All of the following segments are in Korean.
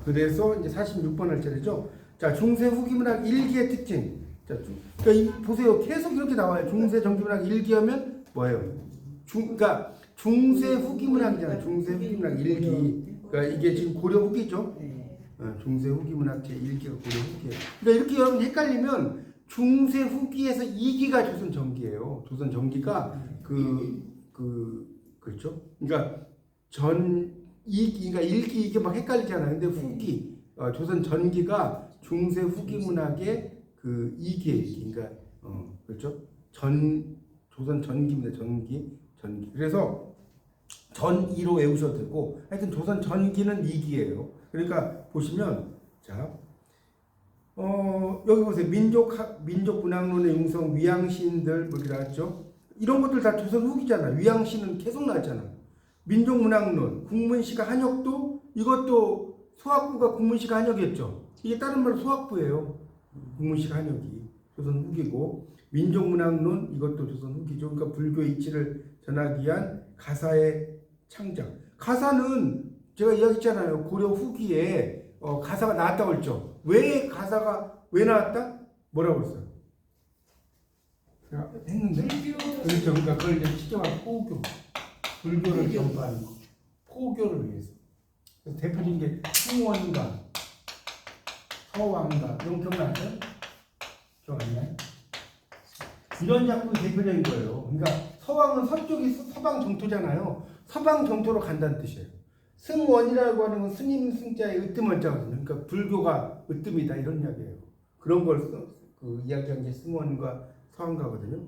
그래서 이제 46번 할 차례죠. 자, 중세 후기문학 일기의 특징. 자, 그러니까 보세요. 계속 이렇게 나와요. 중세 정기문학 일기하면 뭐예요? 그러니까 중세 후기문학이잖아요. 중세 후기문학 일기. 그러니까 이게 지금 고려 후기죠. 중세 후기문학 제 1기가 고려 후기예요. 그러니까 이렇게 여러분 헷갈리면 중세 후기에서 2기가 조선 전기예요. 조선 전기가 그렇죠. 그러니까 전 2기, 그러니까 1기 이게 막 헷갈리잖아요. 근데 후기, 조선 전기가 중세 후기문학의 그 2기예요. 그러니까 그렇죠. 조선 전기입니다. 전기. 그래서 전이로 외우셔도 되고, 하여튼 조선 전기는 2기예요. 그러니까 보시면 자, 여기 보세요. 민족 문학론의 융성, 위양시인들 뭐 이렇게 나왔죠. 이런 것들 다 조선 후기잖아. 위양시는 계속 나왔잖아. 민족 문학론, 국문시가 한역도 이것도 소학부가 국문시가 한역이었죠. 이게 다른 말로 소학부예요. 국문시가 한역이 조선 후기고, 민족 문학론 이것도 조선 후기죠. 그러니까 불교의 이치를 전하기 위한 가사의 창작. 가사는 제가 이야기했잖아요. 고려 후기에 가사가 나왔다고 했죠. 왜 가사가 왜 나왔다? 뭐라고 했어요? 제가 했는데 그렇죠. 그러니까 그걸 이제 시켜가 포교, 불교를 전파하는 거, 포교를 위해서. 그래서 대표적인 게 승원가, 서왕가 이런 기억나세요? 기억 안 나요? 이런 작품이 대표적인 거예요. 그러니까 서왕은 서쪽이 서방 정토잖아요. 서방 정토로 간다는 뜻이에요. 승원이라고 하는 건 스님 승자의 으뜸원자거든요. 그러니까 불교가 으뜸이다 이런 이야기예요. 그런 걸 이야기한 게 승원과 서왕가거든요.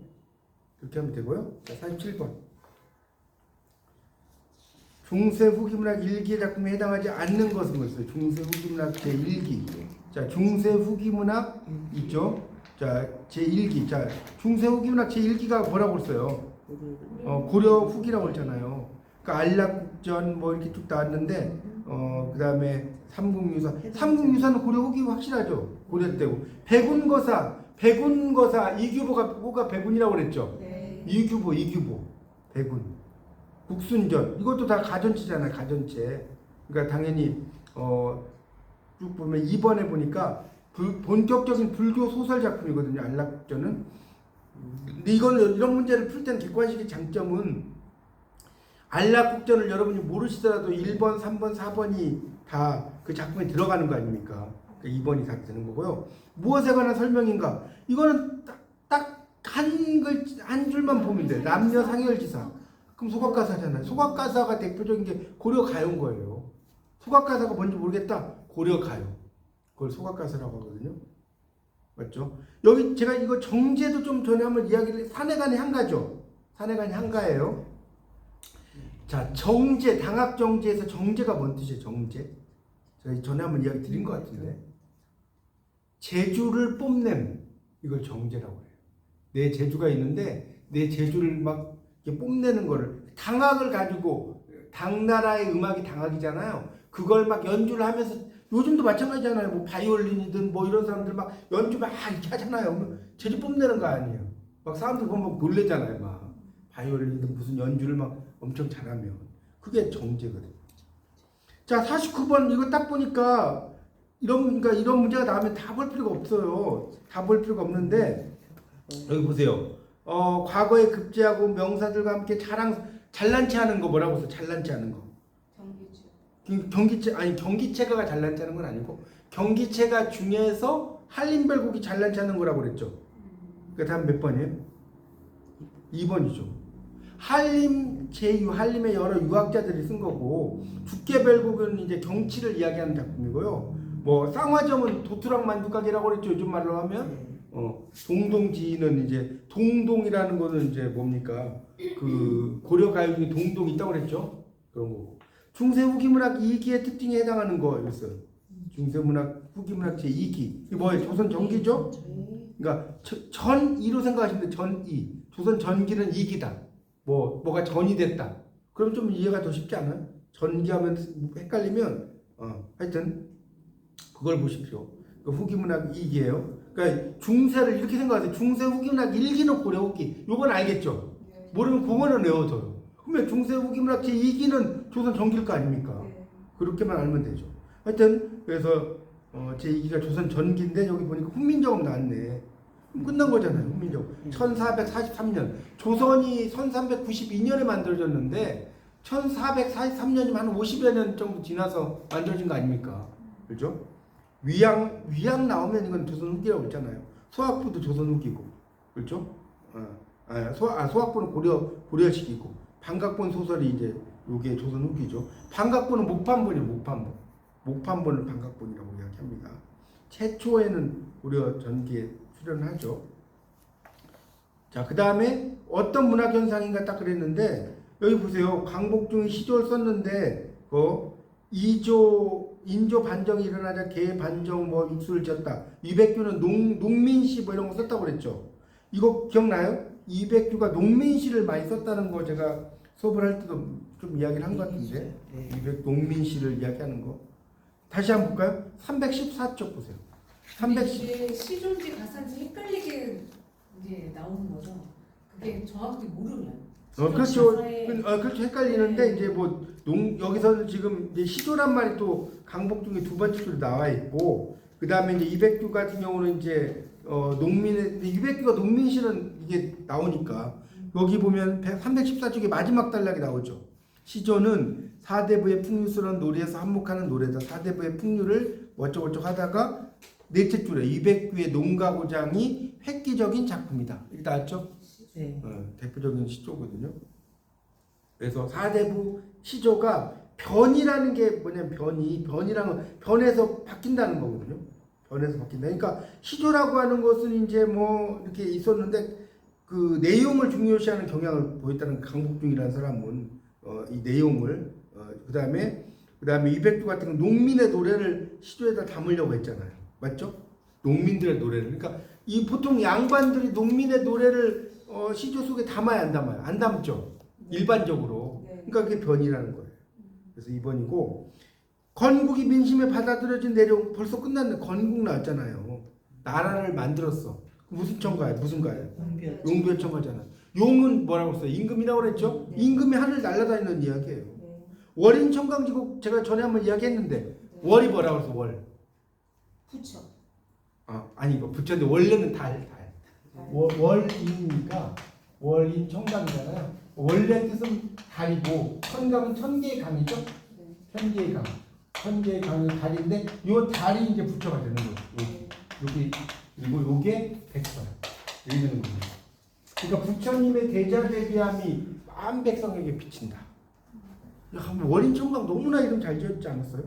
그렇게 하면 되고요. 자, 47번. 중세 후기문학 일기의 작품에 해당하지 않는 것은 뭐였어요? 중세 후기문학 제1기. 자, 중세 후기문학 있죠? 자, 제1기. 자, 중세 후기문학 제1기가 뭐라고 했어요? 고려 후기라고 했잖아요. 그러니까 안락국전 뭐 이렇게 쭉 나왔는데 그 다음에 삼국유사는 고려 후기 확실하죠. 고려 때고 백운거사 이규보가 백운이라고 그랬죠. 네. 이규보 백운 국순전 이것도 다 가전체잖아요. 가전체. 그러니까 당연히 쭉 보면 2번에 보니까 본격적인 불교 소설 작품이거든요. 안락국전은. 근데 이런 문제를 풀 때는 객관식의 장점은 안락국전을 여러분이 모르시더라도 1번, 3번, 4번이 다 그 작품에 들어가는 거 아닙니까? 그러니까 2번이 다 되는 거고요. 무엇에 관한 설명인가? 이거는 딱 한 줄만 보면 돼요. 남녀 상열지사. 그럼 소각가사잖아요. 소각가사가 대표적인 게 고려가요인 거예요. 소각가사가 뭔지 모르겠다. 고려가요. 그걸 소각가사라고 하거든요. 맞죠? 여기 제가 이거 정제도 좀 전에 한번 이야기를 산해간의 한가죠. 산해간의 한가예요. 자, 정제, 당학정제에서 정제가 뭔 뜻이에요? 정제? 제가 전에 한번 이야기 드린 것 같은데 제주를 뽐냄 이걸 정제라고 해요. 내 제주가 있는데 내 제주를 막 이렇게 뽐내는 거를 당학을 가지고 당나라의 음악이 당학이잖아요. 그걸 막 연주를 하면서 요즘도 마찬가지잖아요. 뭐 바이올린이든 뭐 이런 사람들 막 연주 막 이렇게 하잖아요. 제주 뽐내는 거 아니에요. 막 사람들 보면 놀래잖아요. 막 바이올린이든 무슨 연주를 막 엄청 잘하면 그게 정제거든요. 자, 49번 이거 딱 보니까 그러니까 이런 문제가 나오면 다 볼 필요가 없어요. 다 볼 필요가 없는데 여기 보세요. 과거에 급제하고 명사들과 함께 잘난 체 하는 거 뭐라고 했어? 잘난 체 하는 거. 경기체가 잘난 체 하는 건 아니고 경기체가 중에서 한림별곡이 잘난 체 하는 거라고 그랬죠. 그 다음 몇 번이에요? 2번이죠. 한림의 여러 유학자들이 쓴 거고 죽계별곡은 이제 경치를 이야기하는 작품이고요. 뭐 쌍화점은 도토락 만두가게라고 그랬죠. 요즘 말로 하면 동동지는 이제 동동이라는 거는 이제 뭡니까? 그 고려 가요 중에 동동이 있다고 그랬죠. 그런 거고. 중세 후기문학 2기의 특징에 해당하는 거였어요. 중세 문학 후기문학 제 2기. 이게 뭐예요? 조선 전기죠? 그러니까 전2로 생각하시면 돼요. 전2. 조선 전기는 2기다. 뭐가 전이 됐다. 그럼 좀 이해가 더 쉽지 않아요? 전기하면 헷갈리면 하여튼 그걸 보십시오. 그 후기문학 2기예요. 그러니까 중세를 이렇게 생각하세요. 중세 후기문학 1기는 고려 후기. 요건 알겠죠? 모르면 그거는 외워둬요. 그러면 중세 후기문학 제 2기는 조선 전기일 거 아닙니까? 그렇게만 알면 되죠. 하여튼 그래서 제2기가 조선 전기인데 여기 보니까 훈민정음 나왔네. 끝난 거잖아요. 훈민정음. 1443년. 조선이 1392년에 만들어졌는데 1443년이면 한 50여 년 정도 지나서 만들어진 거 아닙니까? 그렇죠? 위양 나오면 이건 조선 후기라고 했잖아요. 소학부도 조선 후기고. 그렇죠? 소학부는 고려식이고 반각본 소설이 이제 요게 조선 후기죠. 반각본은 목판본이에요. 목판본을 반각본이라고 이야기합니다. 최초에는 고려 전기에 출연하죠. 자, 그 다음에 어떤 문학 현상인가 딱 그랬는데 여기 보세요. 광복중이 시조를 썼는데 인조 반정이 일어나자 개 반정 뭐 육수를 졌다. 이백규는 농민시 뭐 이런 거 썼다고 그랬죠. 이거 기억나요? 이백규가 농민시를 많이 썼다는 거 제가 수업을 할 때도 좀 이야기를 한 것 같은데 농민시를 이야기하는 거 다시 한번 볼까요? 314쪽 보세요. 이게 시조인지 가사인지 헷갈리게 이제 나오는 거죠. 그게 정확히 모르면. 그렇죠. 그렇죠. 헷갈리는데 이제 뭐 여기서는 지금 이제 시조란 말이 또 강복중에 두 번째 줄에 나와 있고 그 다음에 이제 이백규 같은 경우는 이제 이백규가 농민시는 이게 나오니까 여기 보면 314쪽에 마지막 단락이 나오죠. 시조는 사대부의 풍류스러운 놀이에서 한몫하는 노래다. 사대부의 풍류를 어쩌고저쩌고 하다가 넷째 줄에 이백규의 농가고장이 획기적인 작품이다. 이게 나왔죠? 네. 대표적인 시조거든요. 그래서 사대부 시조가 변이라는 게 뭐냐면 변이라는 변해서 바뀐다는 거거든요. 변해서 바뀐다. 그러니까 시조라고 하는 것은 이제 뭐 이렇게 있었는데 그 내용을 중요시하는 경향을 보였다는 강복중이라는 사람은 이 내용을 그다음에 이백두 같은 건 농민의 노래를 시조에다 담으려고 했잖아요. 맞죠? 농민들의 노래를. 그러니까 이 보통 양반들이 농민의 노래를 시조 속에 담아야 안 담아요. 안 담죠. 일반적으로. 그러니까 그게 변이라는 거예요. 그래서 2번이고 건국이 민심에 받아들여진 내용 벌써 끝났네. 건국 나왔잖아요. 나라를 만들었어. 무슨 청가예요? 무슨 가예요? 용비어 청가잖아. 용은 뭐라고 써요? 임금이라고 그랬죠? 네. 임금이 하늘 날아다니는 이야기예요. 월인 청강지국 제가 전에 한번 이야기했는데 월이 뭐라고 그랬어? 월. 부처. 아니 이거 부처인데 원래는 달. 월인이니까 월인 청강이잖아요. 원래 뜻은 달이고 청강은 천개의 강이죠? 천개의 강. 천개의 강이 달인데 요 달이 이제 부처가 되는 거예요. 여기 그리고 요게 백설. 이렇게 되는 겁니다. 그러니까 부처님의 대자대비함이 만 백성에게 비친다. 월인 청강 너무나 이름 잘 지었지 않았어요?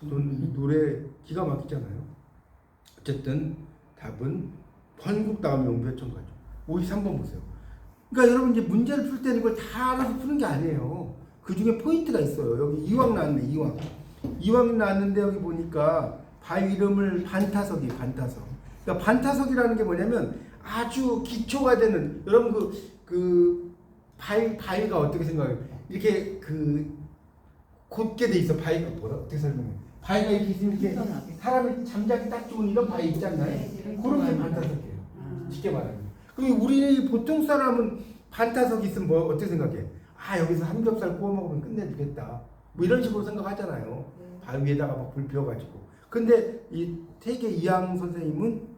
저는 이 노래 기가 막히잖아요. 어쨌든 답은 건국 다음에 용비어 청가죠. 53번 보세요. 그러니까 여러분 이제 문제를 풀 때는 이걸 다 알아서 푸는 게 아니에요. 그 중에 포인트가 있어요. 여기 이왕 나왔네. 이왕 나왔는데 여기 보니까 바위 이름을 반타석이 반타석. 그러니까 반타석이라는 게 뭐냐면 아주 기초가 되는 여러분 그 바위가 어떻게 생각해요? 이렇게 그 곧게 돼 있어. 바위가 뭐라 어떻게 설명해? 바위가 이렇게 있으면 이렇게 사람이 잠자기 딱 좋은 이런 바위 있잖아요. 그런 게 반타석이에요. 쉽게 말하면. 그리고 우리 보통 사람은 반타석이 있으면 뭐 어떻게 생각해? 여기서 삼겹살 구워 먹으면 끝내주겠다. 뭐 이런 식으로 생각하잖아요. 바위 위에다가 막 불 피워가지고. 근데 이 태계 이항 선생님은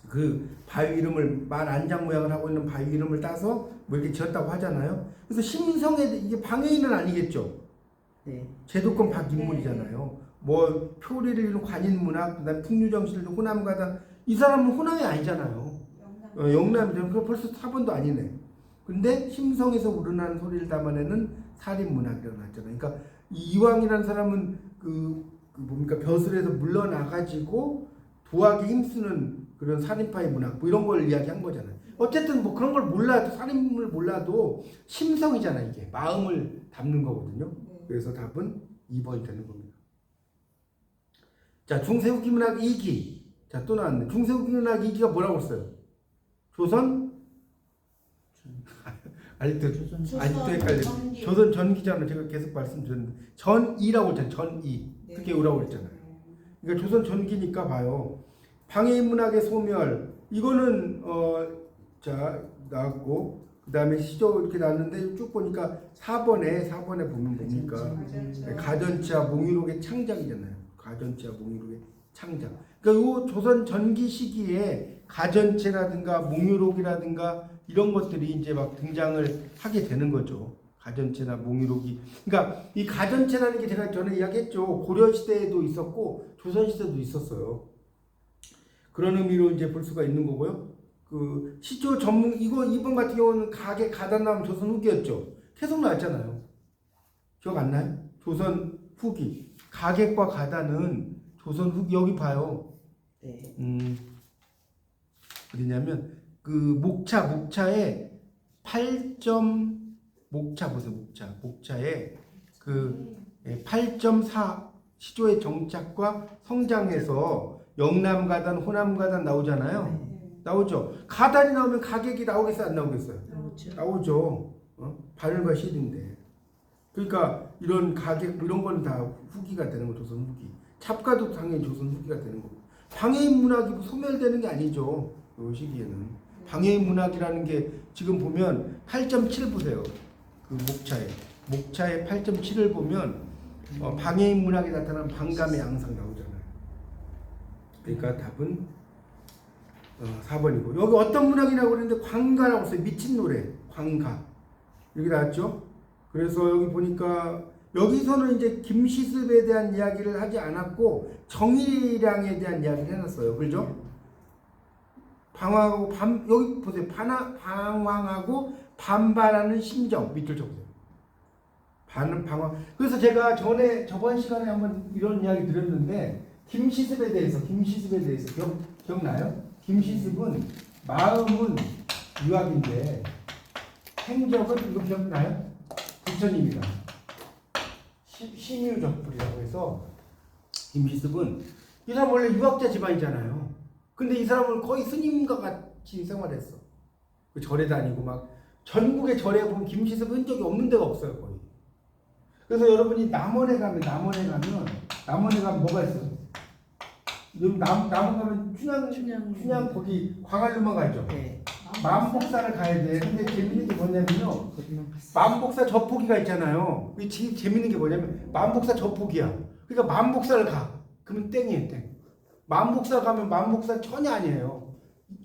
그 바위 이름을 만 안장 모양을 하고 있는 바위 이름을 따서 뭐 이렇게 지었다고 하잖아요. 그래서 심성에 이게 방해인은 아니겠죠. 제도권 박인물이잖아요. 뭐 표리를 이룬 관인문학, 그다음 풍류정실도 호남가다. 이 사람은 호남이 아니잖아요. 영남이죠. 그 벌써 4번도 아니네. 근데 심성에서 우러나는 소리를 담아내는 살인문학이라고 나왔잖아요. 그러니까 이왕이라는 사람은 뭡니까 벼슬에서 물러나가지고 도하기 힘쓰는 그런 살인파의 문학 뭐 이런 걸 이야기한 거잖아요. 어쨌든 뭐 그런 걸 몰라도 살인을 몰라도 심성이잖아요. 이게 마음을 담는 거거든요. 그래서 답은 2번이 되는 겁니다. 자, 중세후기 문학 2기. 자, 또 나왔네. 중세후기 문학 2기가 뭐라고 했어요? 조선? 아직도 헷갈려. 조선 전기잖아요. 제가 계속 말씀드렸는데 전이라고 했잖아요. 전이. 그렇게 오라고 했잖아요. 그러니까 조선 전기니까 봐요. 방해인 문학의 소멸. 이거는 자 나왔고 그 다음에 시조 이렇게 나왔는데 쭉 보니까 4번에 보면 뭡니까? 가전치와 몽유록의 창작이잖아요. 가전체와 몽유록의 창작. 그러니까 요 조선 전기 시기에 가전체라든가 몽유록이라든가 이런 것들이 이제 막 등장을 하게 되는 거죠. 가전체나 몽유록이. 그러니까 이 가전체라는 게 제가 전에 이야기했죠. 고려 시대에도 있었고 조선 시대도 있었어요. 그런 의미로 이제 볼 수가 있는 거고요. 그 시조 전문 이번 같은 경우는 가계 가단 나오면 조선 후기였죠. 계속 나왔잖아요. 기억 안 나요? 조선 후기. 가객과 가단은 조선 후기. 여기 봐요. 네. 어디냐면 그 목차에 8점 목차 보세요. 목차에 그 8.4 시조의 정착과 성장에서 영남가단, 호남가단 나오잖아요. 네. 나오죠. 가단이 나오면 가객이 나오겠어요? 안 나오겠어요? 나오죠. 나오죠. 발과 실인데. 그러니까 이런 가객 이런 건 다 후기가 되는 거. 조선 후기. 찹가도 당연히 조선 후기가 되는 거고. 방해인 문학이 소멸되는 게 아니죠. 이 시기에는 방해인 문학이라는 게 지금 보면 8.7 보세요. 그 목차에 8.7을 보면 방해인 문학이 나타나는 방감의 양상 나오잖아요. 그러니까 답은 4번이고 여기 어떤 문학이라고 그랬는데 광가라고 써요. 미친 노래 광가 여기 나왔죠. 그래서 여기 보니까 여기서는 이제 김시습에 대한 이야기를 하지 않았고 정의량에 대한 이야기를 해놨어요. 그렇죠? 방황하고 여기 보세요. 방황하고 반발하는 심정 밑줄 쳐보세요. 방황. 그래서 제가 저번 시간에 한번 이런 이야기 드렸는데 김시습에 대해서 기억나요? 김시습은 마음은 유학인데 행적은 이거 기억나요? 부처님이다. 심유적불이라고 해서 김시습은 이 사람 원래 유학자 집안이잖아요. 근데 이 사람은 거의 스님과 같이 생활했어. 그 절에 다니고 막 전국의 절에 보면 김시습 흔적이 없는 데가 없어요 거의. 그래서 여러분이 남원에 가면 뭐가 있어요? 남원 가면 춘향 거기 광안루만 가죠. 네. 만복사를 가야 돼. 근데 재밌는 게 뭐냐면요. 만복사 젖포기가 있잖아요. 이게 재밌는 게 뭐냐면 만복사 젖포기야. 그러니까 만복사를 가. 그러면 땡이에요, 땡. 만복사 가면 만복사 전혀 아니에요.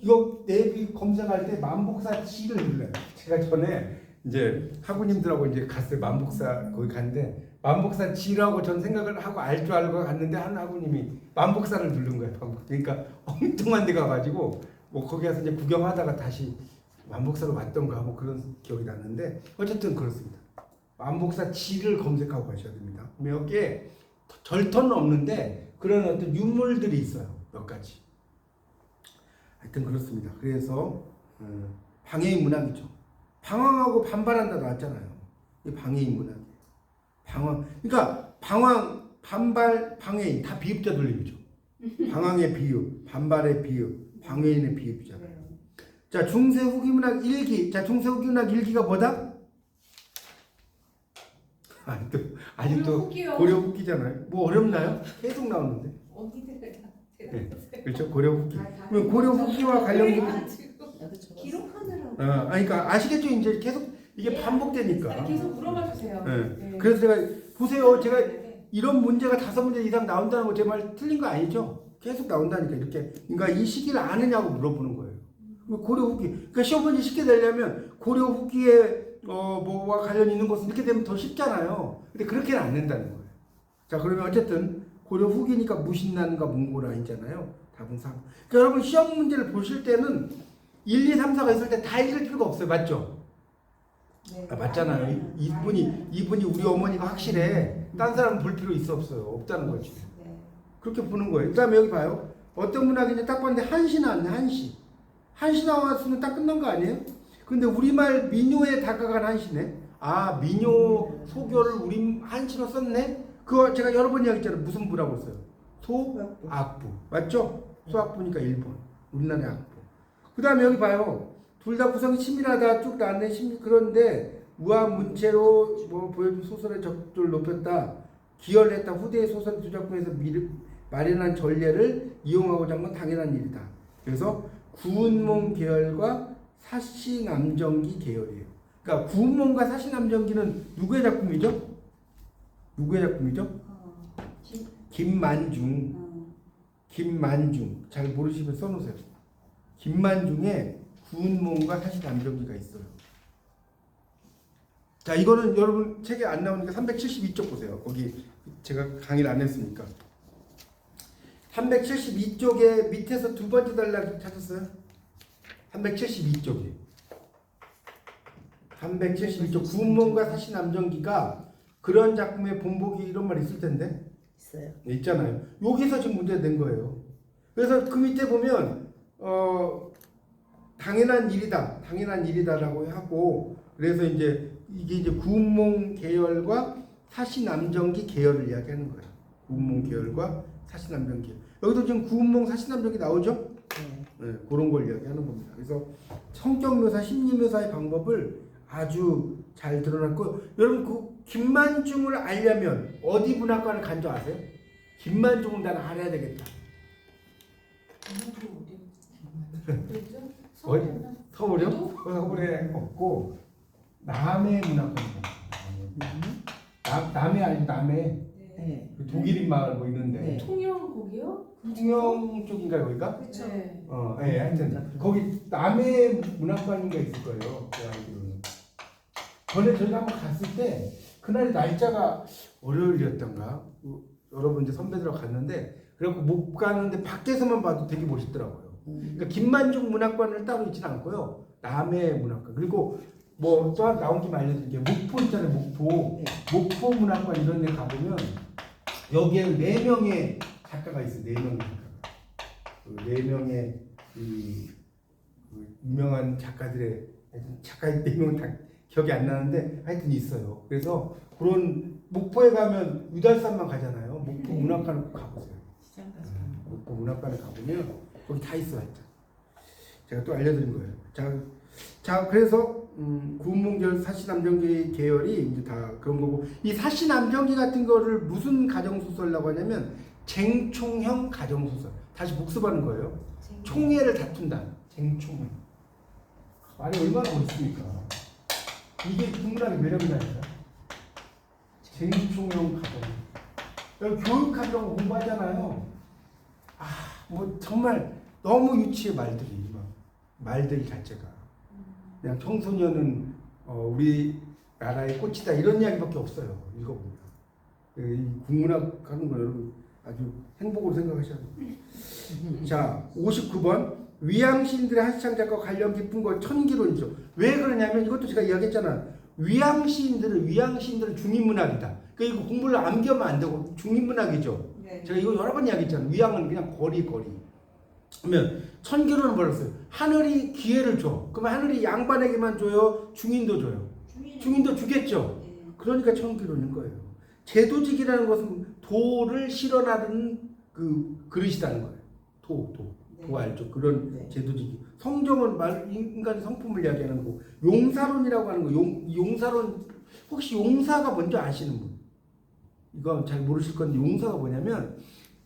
이거 내비 검색할 때 만복사 지를 눌러요. 제가 전에 이제 학우님들하고 이제 갔어요. 만복사 거기 갔는데 만복사 지라고 전 생각을 하고 알 줄 알고 갔는데 한 학우님이 만복사를 누른 거예요. 그러니까 엉뚱한 데 가가지고 뭐 거기 가서 이제 구경하다가 다시 만복사로 왔던가 뭐 그런 기억이 났는데 어쨌든 그렇습니다. 만복사 지를 검색하고 가셔야 됩니다. 몇 개 절터는 없는데 그런 어떤 유물들이 있어요. 몇 가지. 하여튼 그렇습니다. 그래서 방해인 문학이죠. 방황하고 반발한다 나왔잖아요. 이 방해인 문학. 그러니까 방황, 반발, 방해인 다 비읍자 돌림이죠. 방황의 비읍, 반발의 비읍, 방해인의 비읍이잖아요. 자, 중세 후기 문학 일기. 자, 중세 후기 문학 일기가 뭐다? 아직도 고려 후기잖아요. 뭐 어렵나요? 계속 나오는데. 네, 그렇죠. 고려 후기. 그럼 고려 후기와 관련 기록하느라고. 그러니까 아시겠죠? 이제 계속 이게 반복되니까. 계속 물어봐 주세요. 네. 그래서 제가 보세요. 제가 이런 문제가 5문제 이상 나온다는 거 제 말 틀린 거 아니죠? 계속 나온다니까 이렇게. 그러니까 이 시기를 아느냐고 물어보는 거예요. 고려 후기. 그러니까 시험 문제 쉽게 내려면 고려 후기에 뭐와 관련 있는 것은 이렇게 되면 더 쉽잖아요. 근데 그렇게는 안 된다는 거예요. 자, 그러면 어쨌든 고려 후기니까 무신난과 몽고라인잖아요. 답은 3. 그러니까 여러분 시험 문제를 보실 때는 1, 2, 3, 4가 있을 때 다 읽을 필요가 없어요. 맞죠? 네. 맞잖아요. 이분이 우리 어머니가 확실해. 딴 사람 볼 필요 있어 없어요. 없다는 거지. 네. 그렇게 보는 거예요. 그 다음에 여기 봐요. 어떤 문학인지 딱 봤는데 한시 나왔네. 한시 나왔으면 딱 끝난 거 아니에요? 근데 우리말 민요에 다가간 한시네. 아, 민요 소교를 우리 한시로 썼네? 그거 제가 여러 번 이야기했잖아요. 무슨 부라고 써요? 소악부. 맞죠? 소악부니까 1번. 우리나라의 악부. 그 다음에 여기 봐요. 둘 다 구성이 친밀하다. 쭉 나왔네. 그런데 무한문체로 뭐 보여준 소설의 적도를 높였다. 기여를 했다. 후대의 소설 두 작품에서 마련한 전례를 이용하고자 한 건 당연한 일이다. 그래서 구운몽 계열과 사시남정기 계열이에요. 그러니까 구운몽과 사시남정기는 누구의 작품이죠? 김만중 잘 모르시면 써놓으세요. 김만중에 구운몽과 사시남정기가 있어요. 자, 이거는 여러분 책에 안 나오니까 372쪽 보세요. 거기 제가 강의를 안 했으니까. 372쪽에 밑에서 두 번째 단락 찾았어요? 372쪽에. 372쪽 구운몽과 사시남정기가 그런 작품의 본보기 이런 말 있을 텐데. 있어요. 네, 있잖아요. 여기서 지금 문제가 된 거예요. 그래서 그 밑에 보면 당연한 일이다라고 하고 그래서 이제 이게 이제 구운몽 계열과 사시남정기 계열을 이야기하는 거예요. 구운몽 계열과 사시남정기. 여기도 지금 구운몽 사시남정기 나오죠? 네, 그런 걸 이야기하는 겁니다. 그래서 성격 묘사, 심리 묘사의 방법을 아주 잘 드러났고 여러분 그 김만중을 알려면 어디 문학관을 간 줄 아세요? 김만중을 난 알아야 되겠다. 서울이요? 서울에 없고 남해 문학관. 남해 아니고 남해. 네. 그 독일인 마을 뭐 있는데. 네. 통영 거기요? 통영 쪽인가요 거기가? 그렇죠. 예, 하여튼 거기 남해 문학관인가 있을 거예요. 그 알기로는. 전에 저희가 한번 갔을 때 그날 날짜가 월요일이었던가. 여러분 이제 선배들하고 갔는데 그래갖고 못 가는데 밖에서만 봐도 되게 멋있더라고요. 그러니까 김만중 문학관을 따로 있지는 않고요. 남해 문학관 그리고 뭐 또 나온 김에 알려드릴게요. 목포 있잖아요. 목포 문학관 이런 데 가보면 여기에 4명의 작가가 있어요. 4명의 작가가. 그 4명의 그 유명한 작가들의 작가의 4명은 다 기억이 안 나는데 하여튼 있어요. 그래서 그런 목포에 가면 유달산만 가잖아요. 목포 문학관을 꼭 가보세요. 목포 문학관에 가보면 거기 다 있어요. 하여튼. 제가 또 알려드린 거예요. 자 그래서 구운몽 사시남정기 계열이 이제 다 그런 거고 이 사시남정기 같은 거를 무슨 가정소설이라고 하냐면 쟁총형 가정소설. 다시 복습하는 거예요. 총애를 다툰다. 쟁총형. 말이 얼마나 멋있습니까? 이게 국문학의 매력이라니까. 쟁총형 가정. 여기 교육학이라고 공부하잖아요. 뭐 정말 너무 유치해 말들이 말들 자체가. 그냥 청소년은 우리나라의 꽃이다 이런 이야기밖에 없어요. 읽어보면. 이 국문학 하는 거 여러분 아주 행복으로 생각하셔야 돼요. 자, 59번 위양시인들의 한시창작과 관련 깊은 것 천기론이죠. 왜 그러냐면 이것도 제가 이야기했잖아. 위양시인들은 중인문학이다. 그러니까 이거 공부를 암기하면 안 되고 중인문학이죠. 네. 제가 이거 여러 번 이야기했잖아요. 위양은 그냥 거리. 그러면 천기론은 뭐였어요? 하늘이 기회를 줘. 그러면 하늘이 양반에게만 줘요? 중인도 줘요? 중인도 주겠죠. 그러니까 천기론인 거예요. 제도직이라는 것은 도를 실현하는 그 그릇이라는 거예요. 도 알죠? 그런 제도직이. 성정은 인간의 성품을 이야기하는 거고 용사론이라고 하는 거. 용사론 혹시 용사가 뭔지 아시는 분? 이거 잘 모르실 건데 용사가 뭐냐면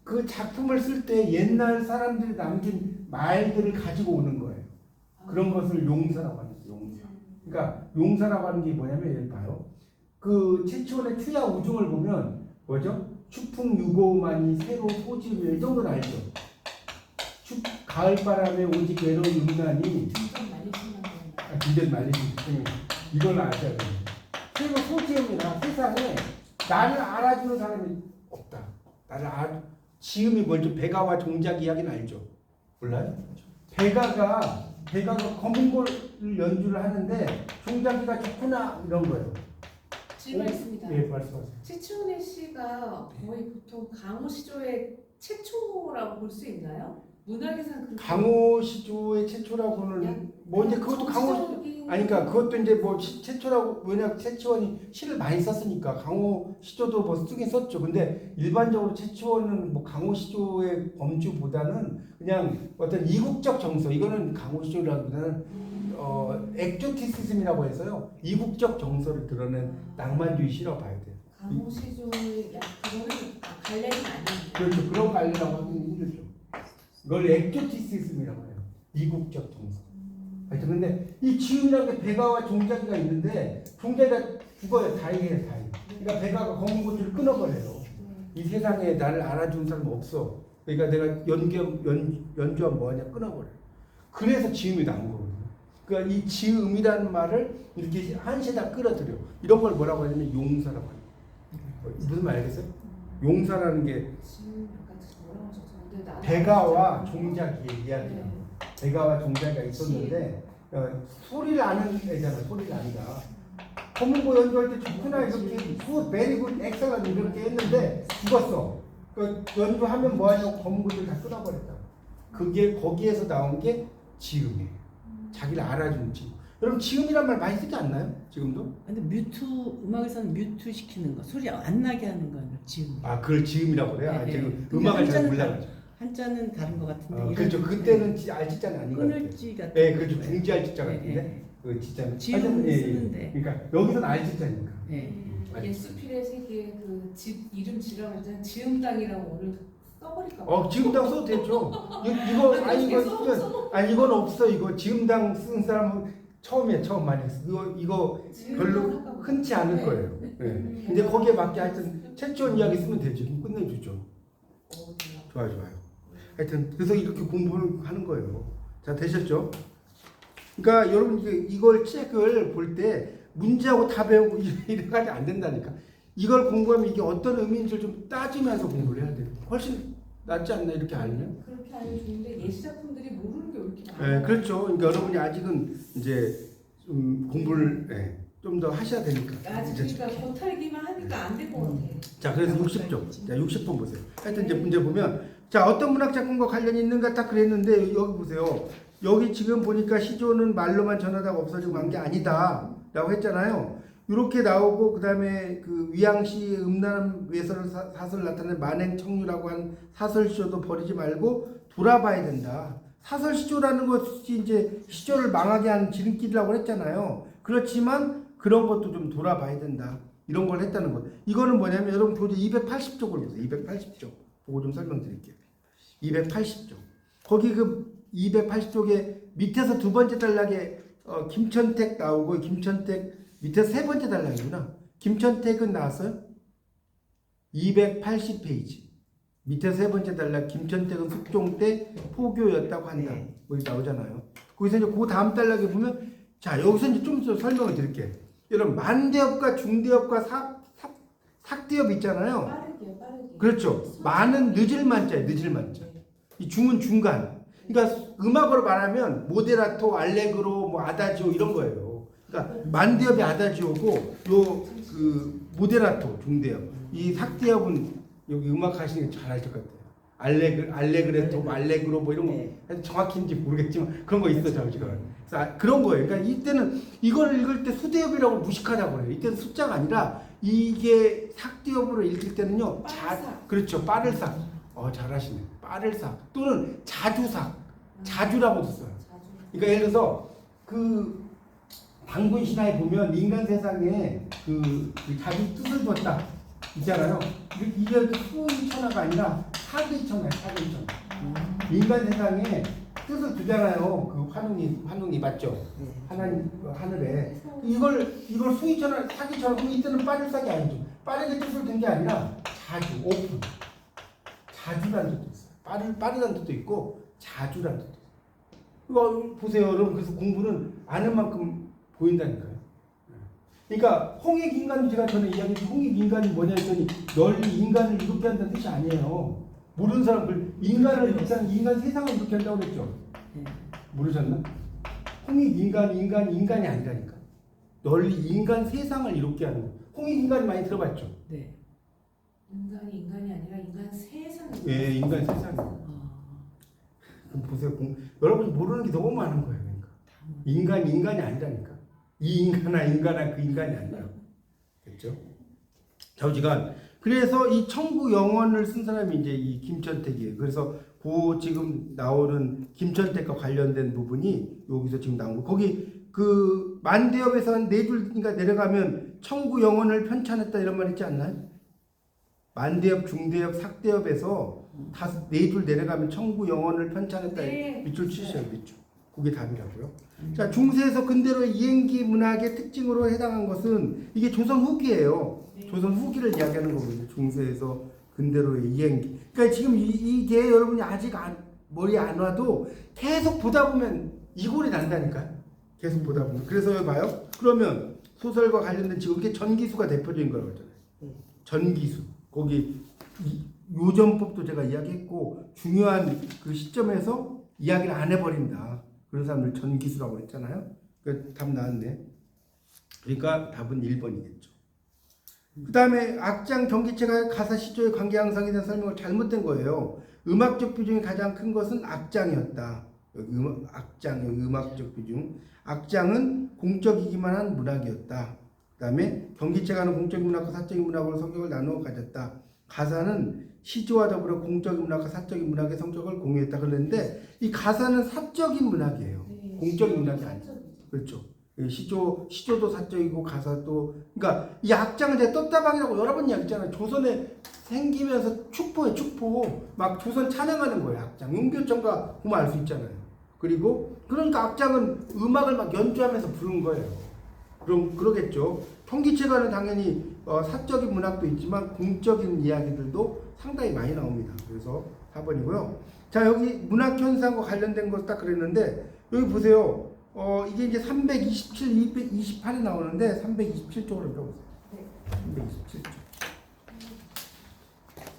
그 작품을 쓸 때 옛날 사람들이 남긴 말들을 가지고 오는 거예요. 그런 것을 용사라고 하는 거예요. 용사. 그러니까 용사라고 하는 게 뭐냐면 예를 봐요. 그 최초의 추야 우중을 보면 뭐죠? 추풍유고만이 새로 소지를 이 정도는 알죠. 가을바람에 오직 외로운 음란이 진짜 말리지 이걸 아셔야 돼요. 새로 소지음이나 세상에 나를 알아주는 사람이 없다. 지음이 먼저 백아와 종작 이야기는 알죠? 몰라요? 백아가 검은 골을 연주를 하는데 종작이가 좋구나 이런 거예요. 질문 있습니다. 네, 말씀하세요. 최치훈의 시가 거의 보통 강호 시조의 최초라고 볼 수 있나요? 문학에서는 그렇게 강호 시조의 최초라고는 뭐 이제 그것도 강호 그러니까 그것도 이제 뭐 최초라고 왜냐 최치원이 시를 많이 썼으니까 강호 시조도 뭐 쓰긴 썼죠. 근데 일반적으로 최치원은 뭐 강호 시조의 범주보다는 그냥 어떤 이국적 정서 이거는 강호 시조라기보다는 엑조티시즘이라고 해서요 이국적 정서를 드러낸 낭만주의 시라고 봐야 돼요. 강호 시조의 그거는 갈래는 아니에요. 그렇죠. 그런 갈래라고 하기 힘들죠. 이걸 엑조티시즘이라고 해요. 이국적 정서. 하여튼 근데 이 지음이라는 게 백아와 종자기가 있는데 종자기가 죽어요. 다이해요. 다이. 그러니까 백아가 검은 고추를 끊어버려요. 이 세상에 나를 알아주는 사람 없어. 그러니까 내가 연주하면 뭐하냐 끊어버려. 그래서 지음이 나온 거거든요. 그러니까 이 지음이라는 말을 이렇게 한시에다 끌어들여. 이런 걸 뭐라고 하냐면 용사라고 해요. 무슨 말 알겠어요? 용사라는 게 지금 약간 뭐라고 하셨죠? 근데 대가와 종작의 이야기야. 네. 대가와 종자가 있었는데 소리를 아는 애잖아. 소리를 안다. 검은고 연주할 때 좋구나 이렇게 굿, 베리 굿, 엑셀런 이렇게 했는데 죽었어. 그 연주하면 뭐하냐고 검은고들 다 끊어버렸다. 그게 거기에서 나온 게 지음이에요. 자기를 알아주는 지음. 여러분 지음이란 말 많이 쓰지 않나요? 지금도? 근데 뮤트 음악에서는 뮤트 시키는 거 소리 안 나게 하는 건 지음. 아 그걸 지음이라고 그래요? 아, 네, 지금 네. 음악을 잘 한자는 몰라가지고. 한자는 다른 것 같은데. 그렇죠. 그때는 알지자는 아닌 것 같아요. 끊을지 같은. 네, 그렇죠. 거예요. 중지알지자 네, 같은데. 네. 그 진짜 지음 쓰는데. 그러니까 여기서는 알지자니까. 네. 예수필의 세계 그집 이름 지라고 했잖아요. 지음 땅이라고 오늘 써버릴까 봐. 지음당 써도 되죠. 이거 이건 없어. 이거 지음당 쓴 사람은 처음이에요. 처음 많이 했어. 이거 별로 흔치 않을 거예요. 네. 근데 거기에 맞게 하여튼 최초원 이야기 쓰면 되죠. 끝내주죠. 좋아요. 하여튼 그래서 이렇게 공부를 하는 거예요. 자 되셨죠? 그러니까 여러분 이걸 책을 볼 때 문제하고 다 배우고 이래가지고 안 된다니까. 이걸 공부하면 이게 어떤 의미인지를 좀 따지면서 공부를 해야 돼요. 훨씬 낫지 않나 이렇게 알면? 그렇게 알면 좋은데 예시 작품들이 모르는 게 왜 이렇게 많아요? 네, 그렇죠. 그러니까 여러분이 아직은 이제 좀 공부를 좀 더 하셔야 되니까. 아직 그러니까 겉핥기만 하니까 안 될 것 같아. 자, 그래서 60쪽. 자, 60번 보세요. 하여튼 이제 문제 보면 자, 어떤 문학 작품과 관련이 있는가 딱 그랬는데 여기 보세요. 여기 지금 보니까 시조는 말로만 전하다가 없어지고 간 게 아니다. 라고 했잖아요. 이렇게 나오고 그다음에 그 위양시 음란한 외설 사설 나타낸 만행청류라고 한 사설 시조도 버리지 말고 돌아봐야 된다. 사설 시조라는 것이 이제 시조를 망하게 하는 지름길이라고 했잖아요. 그렇지만 그런 것도 좀 돌아봐야 된다. 이런 걸 했다는 것. 이거는 뭐냐면 여러분 교재 280쪽을 보세요. 280쪽. 보고 좀 설명드릴게요. 280쪽. 거기 그 280쪽에 밑에서 두 번째 단락에 김천택 나오고 김천택 밑에 세 번째 단락이구나. 김천택은 나왔어요? 280페이지. 밑에 세 번째 단락 김천택은 숙종 때 포교였다고 한다. 여기 나오잖아요. 거기서 이제 그 다음 단락에 보면 자 여기서 이제 좀 더 설명을 드릴게요. 여러분 만대엽과 중대엽과 삭대엽 있잖아요. 빠르게. 그렇죠. 만은 늦을 만자예요. 늦을 만자. 이 중은 중간. 그러니까 음악으로 말하면 모데라토, 알레그로, 뭐 아다지오 이런 거예요. 그러니까 만대엽이 아다지오고 요 그 모데라토 중대엽. 이 삭대엽은 여기 음악 하시는 게 잘 아실 것 같아요. 알레그레토, 알레그로 뭐 이런 거 정확히인지 모르겠지만 그런 거 있어 잠시가. 그래서 그런 거예요. 그러니까 이때는 이걸 읽을 때 수대엽이라고 무식하다고 해요. 이때는 숫자가 아니라 이게 삭대엽으로 읽을 때는요. 그렇죠. 빠를삭. 잘하시네. 빠를삭 또는 자주삭. 자주라고 썼어요. 그러니까 예를 들어서 그 당군 신화에 보면 인간 세상에 그 자기 뜻을 줬다 있잖아요. 이게 수의천하가 아니라 사의천하예요. 사의천. 인간 세상에 뜻을 두잖아요. 그 환웅이 맞죠? 하나님 하늘에 이걸 수의천하 사기천하 그럼 이때는 빠를삭이 아니죠. 빠르게 뜻을 둔 게 아니라 자주 오픈. 자주라는 뜻도 있어요. 빠르다는 뜻도 있고 자주라는 뜻도 있어요. 이거 보세요, 여러분. 그래서 공부는 아는 만큼 보인다니까요. 그러니까 홍익인간도 제가 전에 이야기했던 홍익인간이 뭐냐 했더니 널리 인간을 이롭게 한다는 뜻이 아니에요. 모르는 사람들 인간을 이롭게 하는 인간 세상을 이롭게 한다고 그랬죠. 모르셨나? 홍익인간이 아니라니까. 널리 인간 세상을 이롭게 하는 거. 홍익인간이 많이 들어봤죠. 네. 인간이 아니라 인간 세상. 예, 인간 세상. 그럼 보세요. 여러분이 모르는 게 너무 많은 거예요. 그러니까 인간이 아니라니까. 이 인간아 그 인간이 아니라. 그렇죠? 좌우지간. 그래서 이 청구 영원을 쓴 사람이 이제 이 김천택이에요. 그래서 그 지금 나오는 김천택과 관련된 부분이 여기서 지금 나온 거. 거기 그 만대엽에서 한 네 줄인가 내려가면 청구 영원을 편찬했다 이런 말 있지 않나요? 만대엽, 중대엽, 삭대엽에서 네 줄 내려가면 청구 영원을 편찬했다. 밑줄 치셔요. 밑줄. 그게 답이라고요. 자, 중세에서 근대로 이행기 문학의 특징으로 해당한 것은 이게 조선 후기예요. 조선 후기를 이야기하는 거거든요. 중세에서 근대로의 이행기. 그러니까 지금 이게 여러분이 아직 머리에 안 와도 계속 보다 보면 이골이 난다니까요. 계속 보다 보면. 그래서 여기 봐요. 그러면 소설과 관련된 지금 이게 전기수가 대표적인 거라고 했잖아요. 전기수. 거기 요전법도 제가 이야기했고 중요한 그 시점에서 이야기를 안 해버린다. 그런 사람들 전기수라고 했잖아요. 그 답 나왔네. 그러니까 답은 1번이겠죠. 그 다음에 악장 경기체가 가사 시조의 관계 양상에 대한 설명을 잘못된 거예요. 음악적 비중이 가장 큰 것은 악장이었다. 여기 악장, 음악적 비중. 악장은 공적이기만 한 문학이었다. 그 다음에 경기체가는 공적인 문학과 사적인 문학으로 성격을 나누어 가졌다. 가사는 시조와 더불어 공적인 문학과 사적인 문학의 성격을 공유했다. 그랬는데 이 가사는 사적인 문학이에요. 네, 공적인 문학이 아니죠. 그렇죠. 시조도 사적이고 가사도. 그러니까 이 악장은 제가 떴다방이라고 여러 번 이야기했잖아요. 조선에 생기면서 축포에 축포 막 조선 찬양하는 거예요. 악장. 용교청가 보면 알 수 있잖아요. 그리고 그러니까 악장은 음악을 막 연주하면서 부른 거예요. 그럼 그러겠죠. 통기체가는 당연히 사적인 문학도 있지만 공적인 이야기들도 상당히 많이 나옵니다. 그래서 4번이고요. 자, 여기 문학 현상과 관련된 거 딱 그랬는데 여기 보세요. 이게 이제 327, 228에 나오는데 327쪽으로 읽어보세요. 327쪽.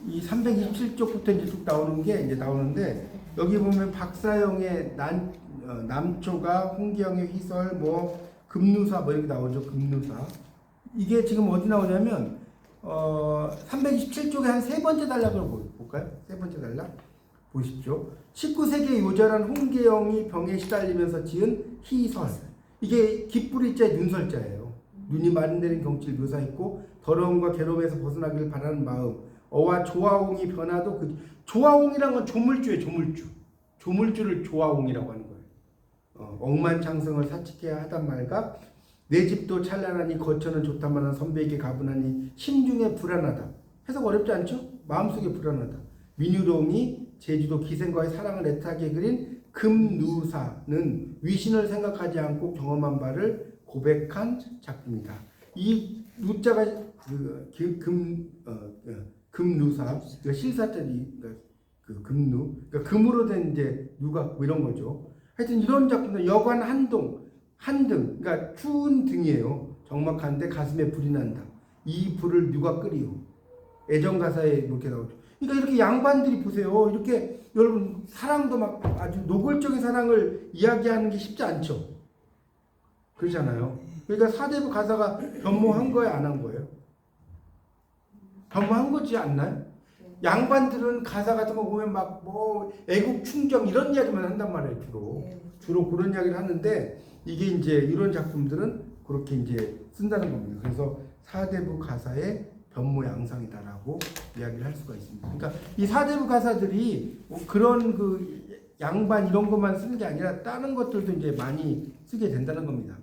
이 327쪽부터 이제 쭉 나오는 게 이제 나오는데 여기 보면 박사영의 남초가, 홍기영의 희설, 뭐 금누사 뭐 이렇게 나오죠. 금누사. 이게 지금 어디 나오냐면 327쪽에 한 세 번째 단락을 볼까요? 세 번째 단락 보십시오. 19세기의 요절한 홍계영이 병에 시달리면서 지은 희설. 이게 깃뿌리자의 눈설자예요. 눈이 마른내린 경치를 묘사했고 더러움과 괴로움에서 벗어나기를 바라는 마음. 어와 조화홍이 변화도 그 조화홍이란 건 조물주예요. 조물주. 조물주를 조화홍이라고 하는 거예요. 억만장성을 사칙해야 하단 말과 내 집도 찬란하니 거처는 좋다마는 선배에게 가분하니 심중에 불안하다. 해석 어렵지 않죠? 마음속에 불안하다. 민유롱이 제주도 기생과의 사랑을 애타게 그린 금누사는 위신을 생각하지 않고 경험한 바를 고백한 작품이다. 이 누자가 금누사, 그러니까 실사자리, 그 금누, 그러니까 금으로 된 이제 누가 뭐 이런 거죠. 하여튼 이런 작품들 여관 한등, 그러니까 추운 등이에요. 적막한데 가슴에 불이 난다. 이 불을 누가 끄리요? 애정 가사에 이렇게 나오죠. 그러니까 이렇게 양반들이 보세요. 이렇게 여러분 사랑도 막 아주 노골적인 사랑을 이야기하는 게 쉽지 않죠. 그렇잖아요. 그러니까 사대부 가사가 변모한 거예요, 안 한 거예요? 변모한 거지 않나요? 양반들은 가사 같은 거 보면 막 뭐 애국 충정 이런 이야기만 한단 말이에요. 주로 그런 이야기를 하는데 이게 이제 이런 작품들은 그렇게 이제 쓴다는 겁니다. 그래서 사대부 가사의 변모 양상이다라고 이야기를 할 수가 있습니다. 그러니까 이 사대부 가사들이 뭐 그런 그 양반 이런 것만 쓰는 게 아니라 다른 것들도 이제 많이 쓰게 된다는 겁니다.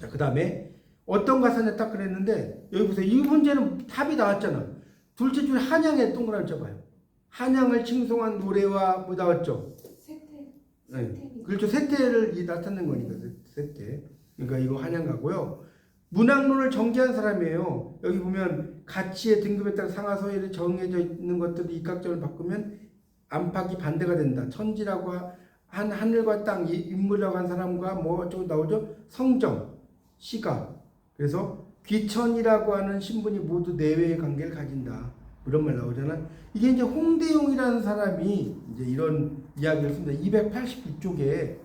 그 다음에 어떤 가사냐 딱 그랬는데 여기 보세요. 이 문제는 답이 나왔잖아. 둘째 줄에 한양에 동그라미 쳐봐요. 한양을 칭송한 노래와 뭐 나왔죠? 세태. 네. 그렇죠. 세태를 나타낸 거니까 세태. 그러니까 이거 한양 가고요. 문학론을 정제한 사람이에요. 여기 보면 가치의 등급에 따라 상하서열이 정해져 있는 것들이 입각점을 바꾸면 안팎이 반대가 된다. 천지라고 한 하늘과 땅, 인물이라고 한 사람과 뭐 어쩌고 나오죠? 성정, 시가. 그래서 귀천이라고 하는 신분이 모두 내외의 관계를 가진다. 이런 말 나오잖아요. 이게 이제 홍대용이라는 사람이 이제 이런 이야기를 씁니다. 289쪽에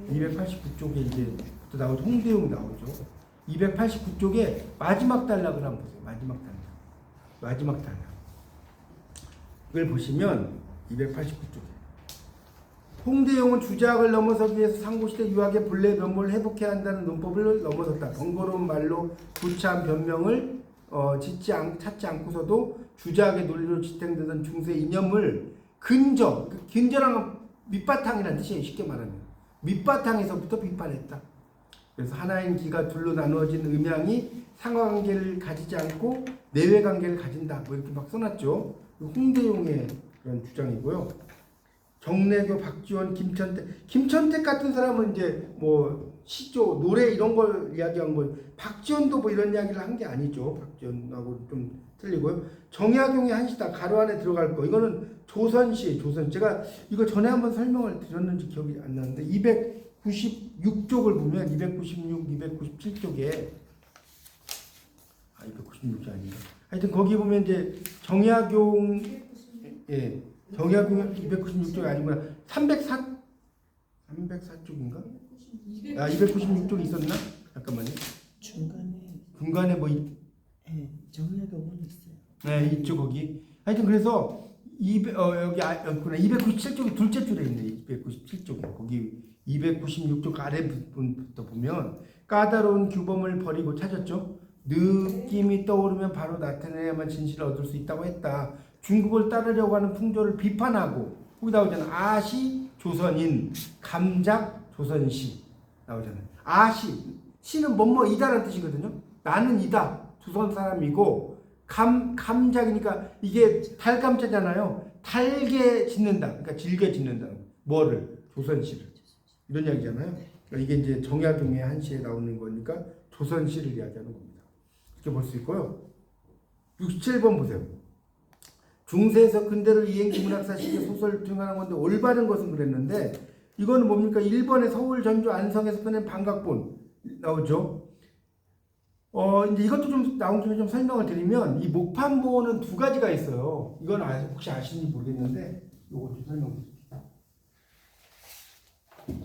이제 또 나오죠. 홍대용이 나오죠. 289쪽에 마지막 단락을 한번 보세요. 마지막 단락. 이걸 보시면 289쪽에 홍대용은 주작을 넘어서기 위해서 상고시대 유학의 본래 면모를 회복해야 한다는 논법을 넘어섰다. 번거로운 말로 구차한 변명을 찾지 않고서도 주작의 논리로 지탱되던 중세 이념을 근저랑 밑바탕이라는 뜻이에요. 쉽게 말하면 밑바탕에서부터 비판했다. 그래서 하나인 기가 둘로 나누어진 음양이 상하관계를 가지지 않고 내외관계를 가진다. 뭐 이렇게 막 써놨죠. 홍대용의 그런 주장이고요. 정래교, 박지원, 김천택 같은 사람은 이제 뭐 시조, 노래 이런 걸 이야기한 거. 박지원도 뭐 이런 이야기를 한 게 아니죠. 박지원하고 좀 틀리고요. 정약용의 한시다 가로 안에 들어갈 거. 이거는 조선시, 제가 이거 전에 한번 설명을 드렸는지 기억이 안 나는데 296쪽을 보면 296, 297쪽에 296이 아닌가. 하여튼 거기 보면 이제 정약용 예, 정약용 296쪽이 아니구나. 304쪽인가? 296쪽이 있었나? 잠깐만요. 중간에 뭐 정약용은 있어요. 네, 있죠 거기. 하여튼 그래서 여기 여기구나. 297쪽이 둘째 줄에 있네. 297쪽에 거기 296쪽 아래 부분부터 보면 까다로운 규범을 버리고 찾았죠. 느낌이 떠오르면 바로 나타내야만 진실을 얻을 수 있다고 했다. 중국을 따르려고 하는 풍조를 비판하고 거기 나오잖아. 아시 조선인, 감작 조선시 나오잖아요. 아시 시는 뭐뭐이다라는 뜻이거든요. 나는 이다 조선 사람이고 감작이니까 이게 달감자잖아요. 달게 짓는다. 그러니까 질게 짓는다. 뭐를 조선시를 이런 이야기잖아요. 그러니까 이게 이제 정약용의 한시에 나오는 거니까 조선시를 이야기하는 겁니다. 이렇게 볼 수 있고요. 67번 보세요. 중세에서 근대를 이행기 문학사식의 소설 등하는 건데 올바른 것은 그랬는데 이거는 뭡니까? 1번에 서울 전주 안성에서 펴낸 반각본 나오죠. 이제 이것도 좀 나온 김에 좀 설명을 드리면 이 목판본은 두 가지가 있어요. 이건 혹시 아시는지 모르겠는데 이거 좀 설명드릴게요.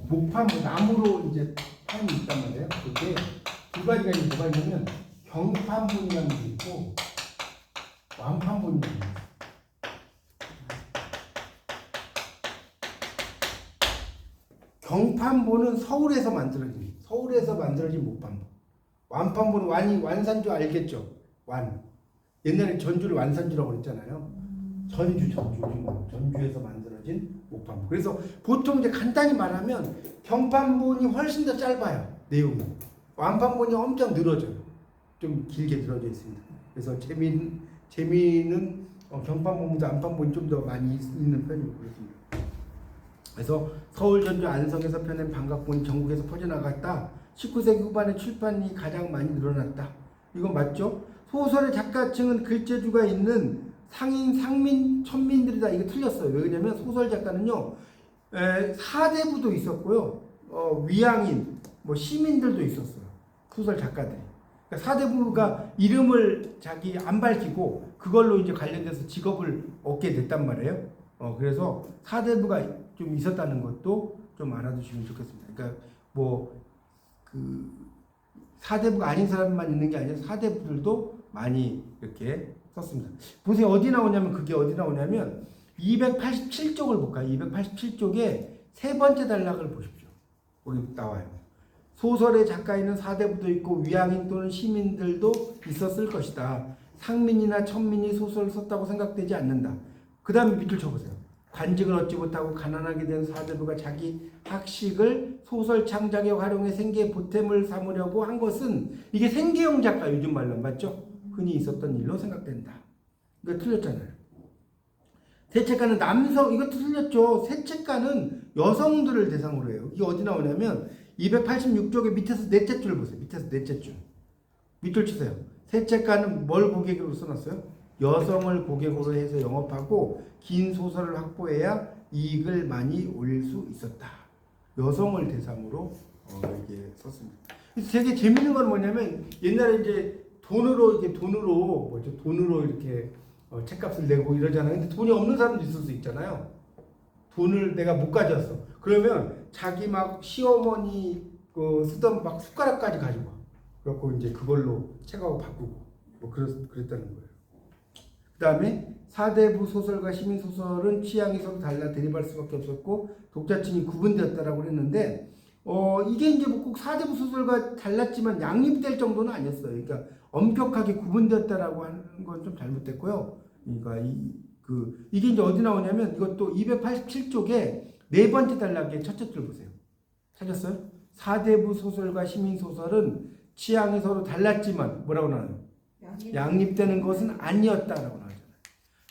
목판본 나무로 이제 판이 있단 말이에요. 그게 두 가지가 있는 뭐가 있냐면 경판본이라는 게 있고 완판본이라는 게 있어요. 경판본은 서울에서 만들어진 목판본. 완판본은 완산주 알겠죠? 옛날에 전주를 완산주라고 그랬잖아요. 전주에서 만들어진 목판본. 그래서 보통 이제 간단히 말하면 경판본이 훨씬 더 짧아요. 내용이. 완판본이 엄청 늘어져요. 좀 길게 늘어져 있습니다. 그래서 재미는 경판본보다 완판본이 좀 더 많이 있는 편이고 그렇습니다. 그래서 서울, 전주, 안성에서 펴낸 반각본이 전국에서 퍼져나갔다. 19세기 후반에 출판이 가장 많이 늘어났다. 이건 맞죠? 소설의 작가층은 글재주가 있는 상인, 상민, 천민들이다. 이거 틀렸어요. 왜냐면 소설 작가는요, 사대부도 있었고요, 위양인, 뭐 시민들도 있었어요. 소설 작가들이. 그러니까 사대부가 이름을 자기 안 밝히고 그걸로 이제 관련돼서 직업을 얻게 됐단 말이에요. 그래서 사대부가 좀 있었다는 것도 좀 알아두시면 좋겠습니다. 그러니까 사대부가 아닌 사람만 있는 게 아니라 사대부들도 많이 이렇게 썼습니다. 보세요. 어디 나오냐면 그게 어디 나오냐면 287쪽을 볼까요? 287쪽에 세 번째 단락을 보십시오. 거기 나와요. 소설의 작가에는 사대부도 있고 위양인 또는 시민들도 있었을 것이다. 상민이나 천민이 소설을 썼다고 생각되지 않는다. 그 다음에 밑을 쳐보세요. 관직을 얻지 못하고 가난하게 된 사대부가 자기 학식을 소설 창작에 활용해 생계의 보탬을 삼으려고 한 것은 이게 생계형 작가 요즘 말로 맞죠? 흔히 있었던 일로 생각된다. 이거 틀렸잖아요. 세책가는 남성 이것도 틀렸죠. 세책가는 여성들을 대상으로 해요. 이게 어디 나오냐면 286쪽의 밑에서 넷째 줄 보세요. 밑에서 넷째 줄. 밑줄 치세요. 세책가는 뭘 고객으로 써놨어요? 여성을 고객으로 해서 영업하고 긴 소설을 확보해야 이익을 많이 올릴 수 있었다. 여성을 대상으로 이렇게 썼습니다. 되게 재밌는 건 뭐냐면 옛날에 이제 돈으로 이렇게 책값을 내고 이러잖아요. 근데 돈이 없는 사람도 있을 수 있잖아요. 돈을 내가 못 가져왔어. 그러면 자기 막 시어머니 쓰던 막 숟가락까지 가지고 와. 그래갖고 이제 그걸로 책하고 바꾸고 그랬다는 거예요. 그 다음에 사대부 소설과 시민 소설은 취향이 서로 달라 대립할 수밖에 없었고 독자층이 구분되었다라고 했는데 이게 이제 뭐 꼭 사대부 소설과 달랐지만 양립될 정도는 아니었어요. 그러니까 엄격하게 구분되었다라고 하는 건 좀 잘못됐고요. 그러니까 이게 이제 어디 나오냐면 이것도 287쪽에 네 번째 단락의 첫째 줄 보세요. 찾았어요? 사대부 소설과 시민 소설은 취향이 서로 달랐지만 뭐라고 나와요? 양립되는 것은 아니었다라고 나오잖아요.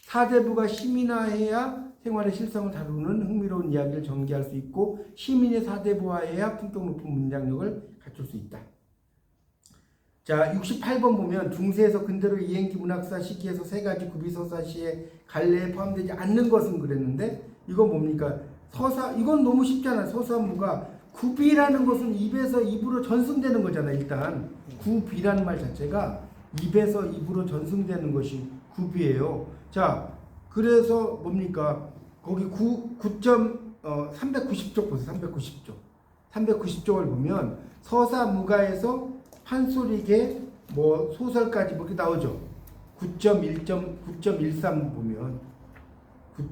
사대부가 시민화해야 생활의 실성을 다루는 흥미로운 이야기를 전개할 수 있고 시민의 사대부화해야 품격 높은 문장력을 갖출 수 있다. 자, 68번 보면 중세에서 근대로 이행기 문학사 시기에서 세 가지 구비서사시의 갈래에 포함되지 않는 것은 그랬는데 이건 뭡니까? 서사, 이건 너무 쉽잖아. 서사무가 구비라는 것은 입에서 입으로 전승되는 거잖아. 일단 구비라는 말 자체가 입에서 입으로 전승되는 것이 구비예요. 자, 그래서 뭡니까? 거기 390쪽 보세요. 390쪽. 390쪽을 보면 서사무가에서 판소리계 뭐 소설까지 뭐 이렇게 나오죠. 9.13 보면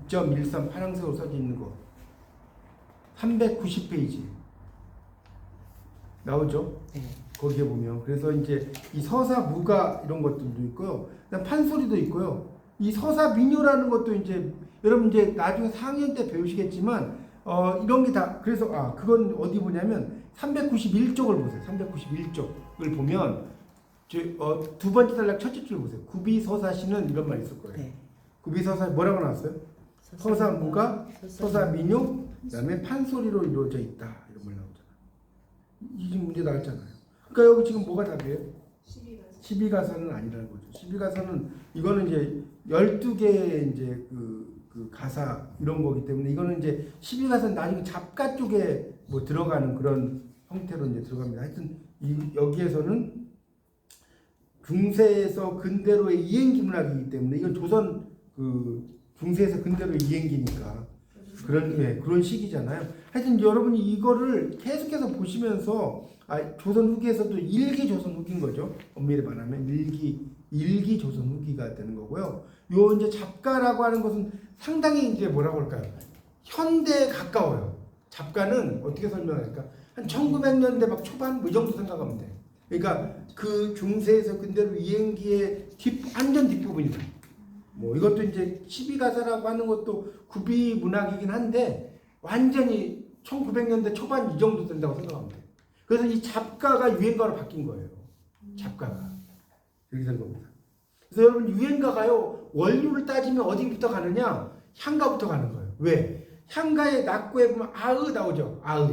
9.13 파란색으로 써져 있는 거 390페이지 나오죠. 거기에 보면 그래서 이제 이 서사무가 이런 것들도 있고요. 그다음 판소리도 있고요. 이 서사민요라는 것도 이제 여러분 이제 나중에 4학년 때 배우시겠지만 이런 게 다 그래서 그건 어디 보냐면 391쪽을 보세요. 391쪽을 보면 두 번째 단락 첫째 줄 보세요. 구비서사시는 이런 말이 있을 거예요. 네. 구비서사 뭐라고 나왔어요? 서사무가, 서사민요, 그다음에 판소리로 이루어져 있다 이런 말 나오잖아. 이 지금 문제 나왔잖아요. 그러니까 여기 지금 뭐가 답이에요? 12가사는 아니라는 거죠. 12가사는 이거는 이제 12개의 이제 그 가사 이런 거기 때문에 이거는 이제 12가사는 나중에 잡가 쪽에 뭐 들어가는 그런 형태로 이제 들어갑니다. 하여튼 여기에서는 중세에서 근대로의 이행기 문학이기 때문에 이건 조선 중세에서 근대로 이행기니까 그런 시기잖아요. 하여튼 여러분이 이거를 계속해서 보시면서 조선 후기에서도 일기 조선 후기인 거죠. 엄밀히 말하면 일기 조선 후기가 되는 거고요. 요 이제 잡가라고 하는 것은 상당히 이제 뭐라고 할까요? 현대에 가까워요. 잡가는 어떻게 설명할까? 한 1900년대 막 초반 뭐 이 정도 생각하면 돼. 그러니까 그 중세에서 근대로 이행기의 완전 뒷부분이다. 뭐 이것도 이제 12가사라고 하는 것도 구비 문학이긴 한데 완전히 1900년대 초반 이 정도 된다고 생각하면 돼. 그래서 이 잡가가 유행가로 바뀐 거예요. 잡가가. 이렇게 된 겁니다. 그래서 여러분 유행가가요. 원료를 따지면 어디부터 가느냐? 향가부터 가는 거예요. 왜? 향가의 낙구에 보면 아으 나오죠. 아으.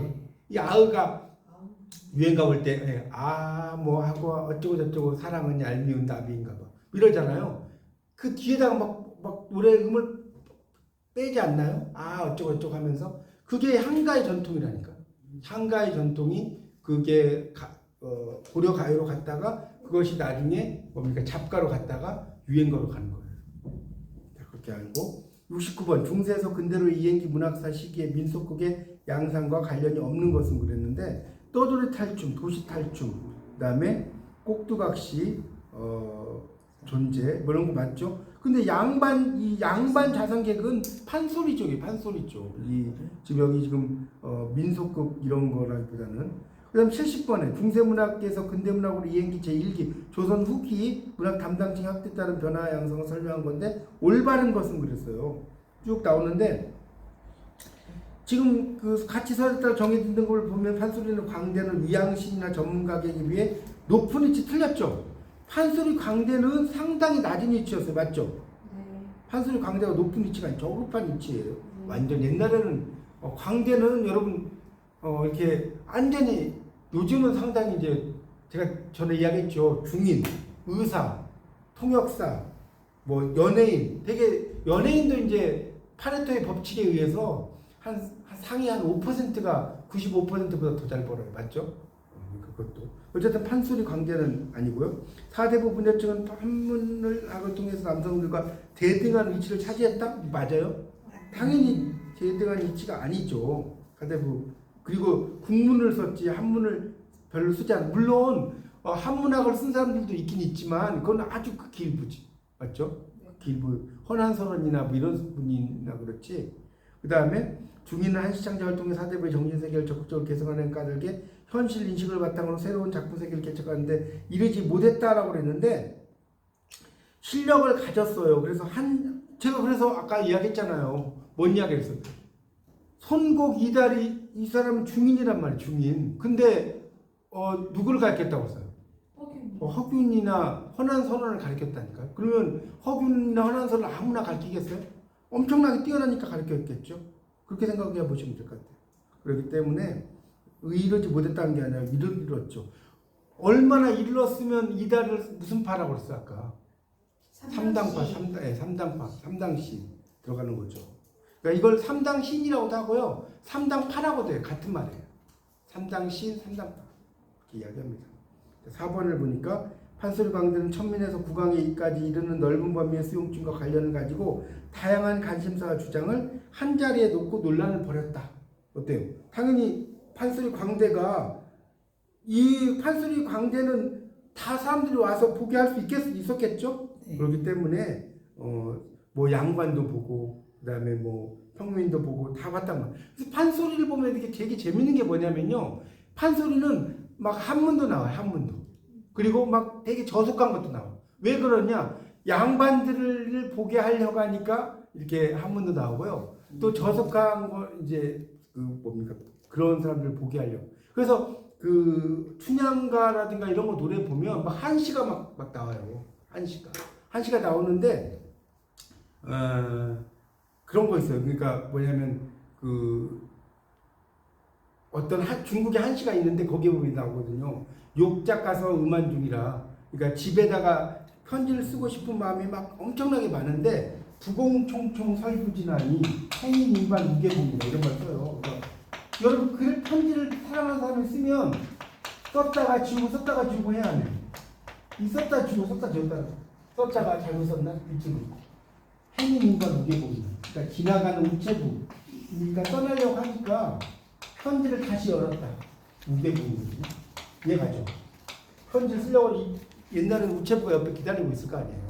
이 아으가 유행가 올 때 뭐 하고 어쩌고 저쩌고 사랑은 얄미운 나비인가 봐. 이러잖아요. 그 뒤에다가 막 노래 음을 빼지 않나요? 어쩌고 저쩌고 하면서 그게 향가의 전통이라니까. 향가의 전통이 그게 고려 가요로 갔다가 그것이 나중에 뭡니까 잡가로 갔다가 유행가로 가는 거예요. 그렇게 알고 69번 중세에서 근대로 이행기 문학사 시기에 민속극의 양상과 관련이 없는 것은 그랬는데 떠돌이 탈춤, 도시 탈춤, 그다음에 꼭두각시 존재 뭐 이런 거 맞죠? 근데 이 양반 자상객은 판소리 쪽이에요. 판소리 쪽. 지금 여기 지금 민속극 이런 거라기보다는 그다음 70번에 중세문학계에서 근대문학으로 이행기 제1기 조선 후기 문학 담당층 확대에 따른 변화 양상을 설명한 건데 올바른 것은 그랬어요. 쭉 나오는데 지금 그 가치 서열에 따라 정해진 걸 보면 판소리는 광대는 위양신이나 전문가에게 비해 높은 위치 틀렸죠. 판소리 광대는 상당히 낮은 위치였어요. 맞죠? 네. 판소리 광대가 높은 위치가 아니라 저급한 위치예요. 완전 옛날에는 광대는 여러분 이렇게 완전히 요즘은 상당히 이제 제가 전에 이야기했죠. 중인, 의사, 통역사, 뭐 연예인, 되게 연예인도 이제 파레토의 법칙에 의해서 한 상위 한 5%가 95%보다 더 잘 벌어요. 맞죠? 그것도 어쨌든 판소리 관계는 아니고요. 사대부 분열증은 한문을 통해서 남성들과 대등한 위치를 차지했다? 맞아요? 당연히 대등한 위치가 아니죠. 사대부. 그리고 국문을 썼지 한문을 별로 쓰지 않아. 물론 한문학을 쓴 사람들도 있긴 있지만 그건 아주 극히 일부지. 맞죠? 극히 일부. 헌한선언이나 뭐 이런 분이나 그렇지. 그 다음에 중인은 한시창자 활동의 사대부의 정신세계를 적극적으로 개성하는 까닭에 현실 인식을 바탕으로 새로운 작품 세계를 개척하는데 이르지 못했다라고 그랬는데 실력을 가졌어요. 그래서 제가 그래서 아까 이야기했잖아요. 뭔 이야기했어요? 손곡 이달이 이 사람은 중인이란 말이에요. 중인. 근데 누구를 가르쳤다고 했어요? 허균이나 헌한선언을 가르쳤다니까요. 그러면 허균이나 헌한선언을 아무나 가르치겠어요? 엄청나게 뛰어나니까 가르쳤겠죠. 그렇게 생각해 보시면 될 것 같아요. 그렇기 때문에 이르지 못했다는 게 아니라 이뤘죠. 얼마나 이르렀으면 이달을 무슨 파라고 그랬어 아까? 3당파, 3당시 들어가는 거죠. 그러니까 이걸 3당 신이라고도 하고요. 3당 파라고도 해요. 같은 말이에요. 3당 신, 3당 파. 이렇게 이야기합니다. 4번을 보니까 판소리 광대는 천민에서 국왕에까지 이르는 넓은 범위의 수용증과 관련을 가지고 다양한 관심사와 주장을 한 자리에 놓고 논란을 벌였다. 어때요? 당연히 판소리 광대가 이 판소리 광대는 다 사람들이 와서 보게 할 수 있었겠죠? 네. 그렇기 때문에 뭐 양반도 보고 그다음에 뭐 평민도 보고 다 봤단 말이에요. 그래서 판소리를 보면 이게 되게 재밌는 게 뭐냐면요. 판소리는 막 한문도 나와요. 한문도. 그리고 막 되게 저속한 것도 나와. 왜 그러냐? 양반들을 보게 하려고 하니까 이렇게 한문도 나오고요. 또 저속한 거 이제 그 뭡니까? 그런 사람들을 보게 하려고. 그래서 그 춘향가라든가 이런 거 노래 보면 막 한시가 막 나와요. 한시가 나오는데 그런 거 있어요. 그러니까 뭐냐면 그 어떤 중국에 한시가 있는데 거기에 보면 나오거든요. 욕작 가서 음한 중이라. 그러니까 집에다가 편지를 쓰고 싶은 마음이 막 엄청나게 많은데 부공총총 설부지나니 행인인반 무게봉이다 이런 걸 써요. 그러니까 여러분 그 편지를 사랑하는 사람이 쓰면 썼다가 지우고 해야 해요. 이 썼다 지우고 썼다가 잘못 썼나? 일찍 행인인반 무게봉이다. 그러니까 지나가는 우체부 그러니까 떠나려고 하니까 편지를 다시 열었다. 무게봉이거든요. 이해가죠? 편지를 쓰려고 옛날에는 우체부가 옆에 기다리고 있을 거 아니에요.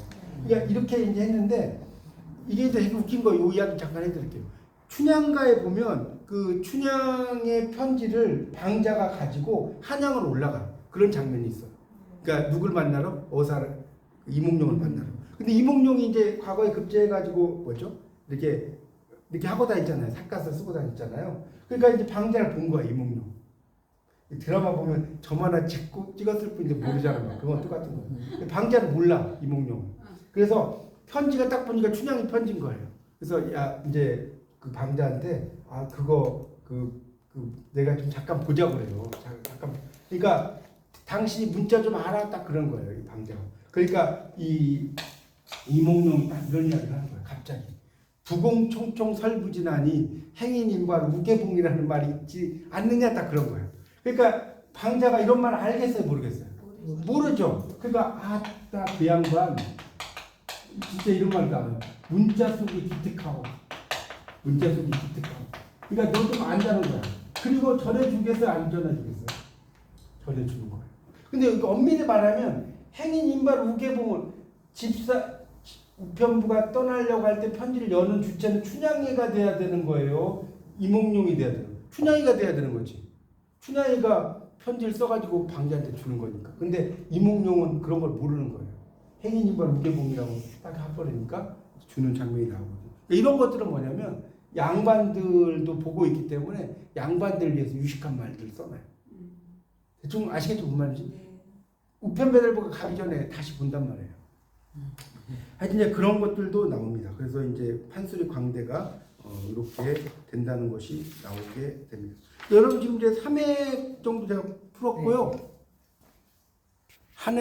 그러니까 이렇게 이제 했는데 이게 되게 웃긴 거 이 이야기 잠깐 해드릴게요. 춘향가에 보면 그 춘향의 편지를 방자가 가지고 한양으로 올라가 그런 장면이 있어요. 그러니까 누굴 만나러? 이몽룡을 만나러. 근데 이몽룡이 이제 과거에 급제해가지고 뭐죠? 이렇게 하고 다녔잖아요. 삿갓을 쓰고 다녔잖아요. 그러니까 이제 방자를 본 거야 이몽룡. 드라마 보면 저만한 찍었을 뿐인데 모르잖아요. 그건 똑같은 거예요. 방자를 몰라 이몽룡. 그래서 편지가 딱 보니까 춘향이 편지인 거예요. 그래서 야 이제 그 방자한테 그거 내가 좀 잠깐 보자고 그래요. 잠깐. 그러니까 당신이 문자 좀 알아 딱 그런 거예요 이 방자가. 그러니까 이 이몽룡이 딱 이런 이야기를 하는 거예요. 갑자기 부공총총 설부지나니 행인인과 우계봉이라는 말이 있지 않느냐 딱 그런 거예요. 그러니까 방자가 이런 말 알겠어요, 모르겠어요? 모르죠. 그러니까 그 양반 진짜 이런 말 나와요. 문자 속이 기특하고. 그러니까 너 좀 안다는 거야. 그리고 전해주겠어요, 안 전해주겠어요? 전해주는 거예요. 근데 엄밀히 말하면 행인인발 우계봉을 우편부가 떠나려고 할 때 편지를 여는 주체는 춘향이가 돼야 되는 거예요. 이몽룡이 돼야 되는 거예요. 춘향이가 돼야 되는 거지. 춘향이가 편지를 써가지고 방자한테 주는 거니까. 근데 이몽룡은 그런 걸 모르는 거예요. 행인인발 우계봉이라고 딱 해버리니까 주는 장면이 나오거든요. 이런 것들은 뭐냐면 양반들도 보고 있기 때문에 양반들을 위해서 유식한 말들을 써놔요. 대충 아시겠죠? 무슨 말인지? 우편 배달부가 가기 전에 다시 본단 말이에요. 하여튼 이제 그런 것들도 나옵니다. 그래서 이제 판소리 광대가 이렇게 된다는 것이 나오게 됩니다. 여러분 지금 이제 3회 정도 제가 풀었고요.